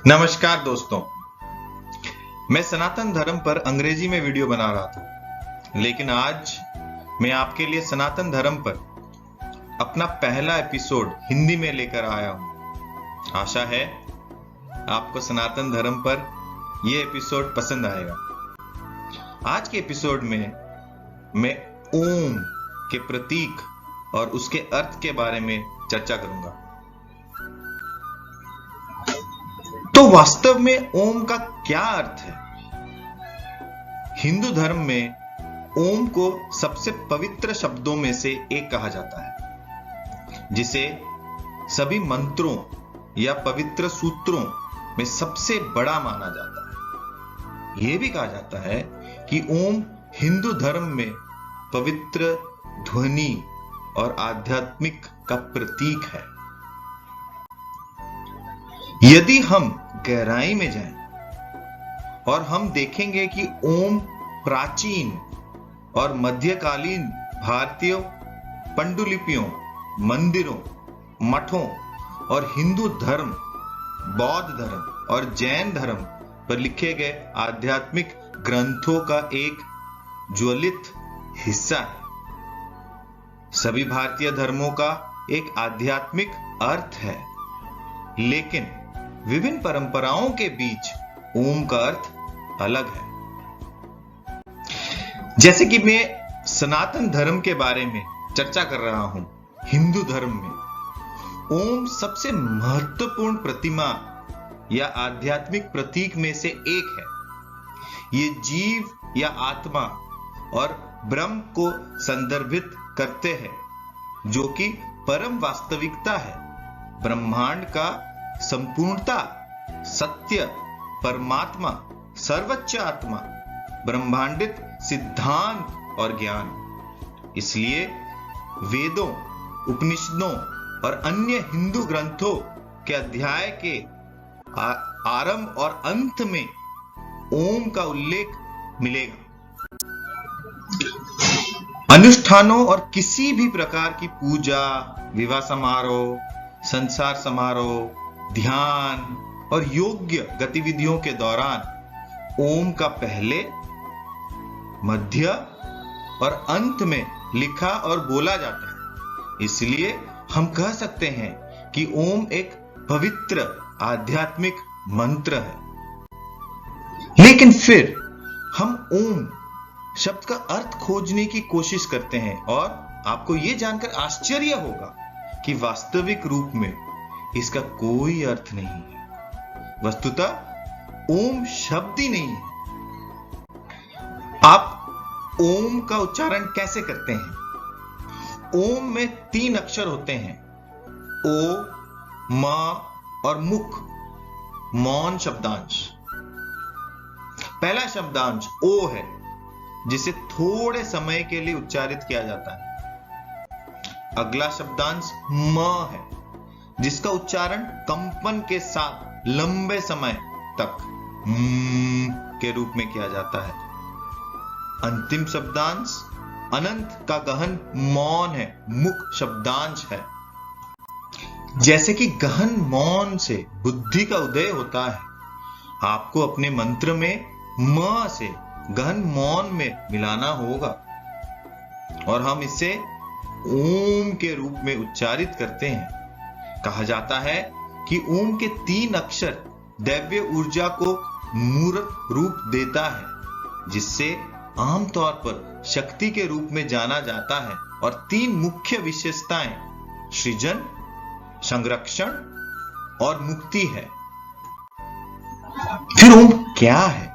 नमस्कार दोस्तों, मैं सनातन धर्म पर अंग्रेजी में वीडियो बना रहा था, लेकिन आज मैं आपके लिए सनातन धर्म पर अपना पहला एपिसोड हिंदी में लेकर आया हूं। आशा है आपको सनातन धर्म पर यह एपिसोड पसंद आएगा। आज के एपिसोड में मैं ओम के प्रतीक और उसके अर्थ के बारे में चर्चा करूंगा। तो वास्तव में ओम का क्या अर्थ है? हिंदू धर्म में ओम को सबसे पवित्र शब्दों में से एक कहा जाता है, जिसे सभी मंत्रों या पवित्र सूत्रों में सबसे बड़ा माना जाता है। यह भी कहा जाता है कि ओम हिंदू धर्म में पवित्र ध्वनि और आध्यात्मिक का प्रतीक है। यदि हम गहराई में जाएं और हम देखेंगे कि ओम प्राचीन और मध्यकालीन भारतीय पांडुलिपियों, मंदिरों, मठों और हिंदू धर्म, बौद्ध धर्म और जैन धर्म पर लिखे गए आध्यात्मिक ग्रंथों का एक ज्वलित हिस्सा है। सभी भारतीय धर्मों का एक आध्यात्मिक अर्थ है, लेकिन विभिन्न परंपराओं के बीच ओम का अर्थ अलग है। जैसे कि मैं सनातन धर्म के बारे में चर्चा कर रहा हूं, हिंदू धर्म में ओम सबसे महत्वपूर्ण प्रतिमा या आध्यात्मिक प्रतीक में से एक है। ये जीव या आत्मा और ब्रह्म को संदर्भित करते हैं, जो कि परम वास्तविकता है, ब्रह्मांड का संपूर्णता, सत्य, परमात्मा, सर्वोच्च आत्मा, ब्रह्मांडित सिद्धांत और ज्ञान। इसलिए वेदों, उपनिषदों और अन्य हिंदू ग्रंथों के अध्याय के आरंभ और अंत में ओम का उल्लेख मिलेगा। अनुष्ठानों और किसी भी प्रकार की पूजा, विवाह समारोह, संसार समारोह, ध्यान और योग्य गतिविधियों के दौरान ओम का पहले, मध्य और अंत में लिखा और बोला जाता है। इसलिए हम कह सकते हैं कि ओम एक पवित्र आध्यात्मिक मंत्र है। लेकिन फिर हम ओम शब्द का अर्थ खोजने की कोशिश करते हैं और आपको यह जानकर आश्चर्य होगा कि वास्तविक रूप में इसका कोई अर्थ नहीं है। वस्तुतः ओम शब्द ही नहीं है। आप ओम का उच्चारण कैसे करते हैं? ओम में 3 अक्षर होते हैं, ओ, म और मुख, मौन शब्दांश। पहला शब्दांश ओ है, जिसे थोड़े समय के लिए उच्चारित किया जाता है। अगला शब्दांश म है, जिसका उच्चारण कंपन के साथ लंबे समय तक के रूप में किया जाता है। अंतिम शब्दांश अनंत का गहन मौन है, मुख शब्दांश है। जैसे कि गहन मौन से बुद्धि का उदय होता है, आपको अपने मंत्र में म से गहन मौन में मिलाना होगा और हम इसे ओम के रूप में उच्चारित करते हैं। कहा जाता है कि ओम के 3 अक्षर दैवीय ऊर्जा को मूर्त रूप देता है, जिससे आमतौर पर शक्ति के रूप में जाना जाता है, और 3 मुख्य विशेषताएं सृजन, संरक्षण और मुक्ति है। फिर ओम क्या है?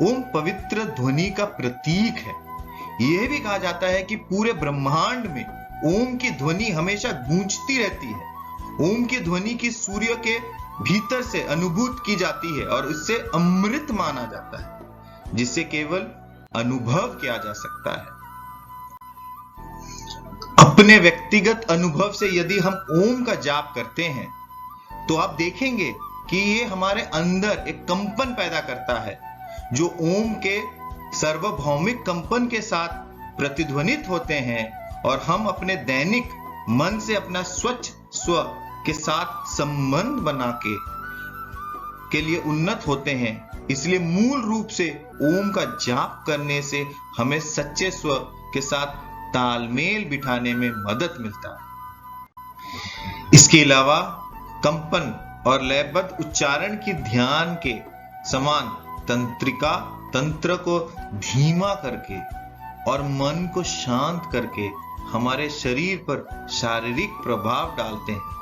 ओम पवित्र ध्वनि का प्रतीक है। यह भी कहा जाता है कि पूरे ब्रह्मांड में ओम की ध्वनि हमेशा गूंजती रहती है। ओम की ध्वनि की सूर्य के भीतर से अनुभूत की जाती है और इससे अमृत माना जाता है, जिससे केवल अनुभव किया जा सकता है। अपने व्यक्तिगत अनुभव से यदि हम ओम का जाप करते हैं, तो आप देखेंगे कि यह हमारे अंदर एक कंपन पैदा करता है, जो ओम के सार्वभौमिक कंपन के साथ प्रतिध्वनित होते हैं, और हम अपने दैनिक मन से अपना स्वच्छ स्व के साथ संबंध बना के के लिए उन्नत होते हैं। इसलिए मूल रूप से ओम का जाप करने से हमें सच्चे स्व के साथ तालमेल बिठाने में मदद मिलता है। इसके अलावा कंपन और लयबद्ध उच्चारण की ध्यान के समान तंत्रिका तंत्र को धीमा करके और मन को शांत करके हमारे शरीर पर शारीरिक प्रभाव डालते हैं।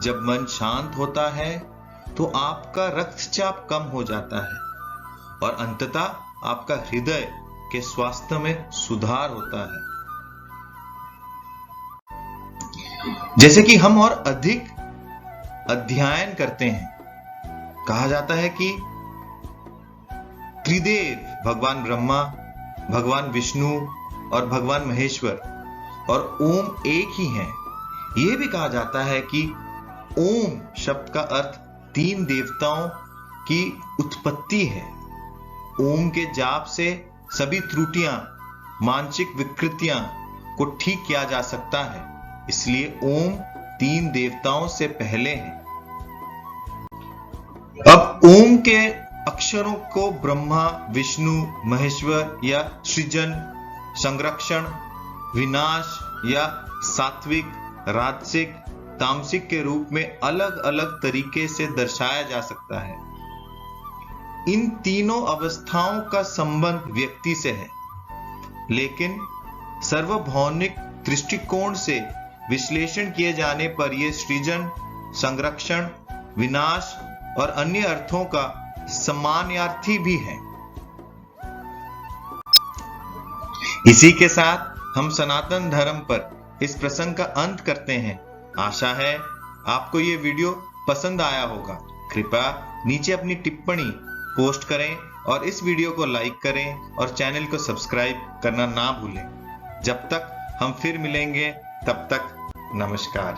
जब मन शांत होता है तो आपका रक्तचाप कम हो जाता है और अंततः आपका हृदय के स्वास्थ्य में सुधार होता है। जैसे कि हम और अधिक अध्ययन करते हैं, कहा जाता है कि त्रिदेव भगवान ब्रह्मा, भगवान विष्णु और भगवान महेश्वर और ओम एक ही हैं। यह भी कहा जाता है कि ओम शब्द का अर्थ 3 देवताओं की उत्पत्ति है। ओम के जाप से सभी त्रुटियां, मानसिक विकृतियां को ठीक किया जा सकता है। इसलिए ओम 3 देवताओं से पहले है। अब ओम के अक्षरों को ब्रह्मा, विष्णु, महेश्वर या सृजन, संरक्षण, विनाश या सात्विक, राजसिक, तामसिक के रूप में अलग अलग तरीके से दर्शाया जा सकता है। इन तीनों अवस्थाओं का संबंध व्यक्ति से है, लेकिन सार्वभौमिक दृष्टिकोण से विश्लेषण किए जाने पर यह सृजन, संरक्षण, विनाश और अन्य अर्थों का समानार्थी भी है। इसी के साथ हम सनातन धर्म पर इस प्रसंग का अंत करते हैं। आशा है आपको यह वीडियो पसंद आया होगा। कृपया नीचे अपनी टिप्पणी पोस्ट करें और इस वीडियो को लाइक करें और चैनल को सब्सक्राइब करना ना भूलें। जब तक हम फिर मिलेंगे, तब तक नमस्कार।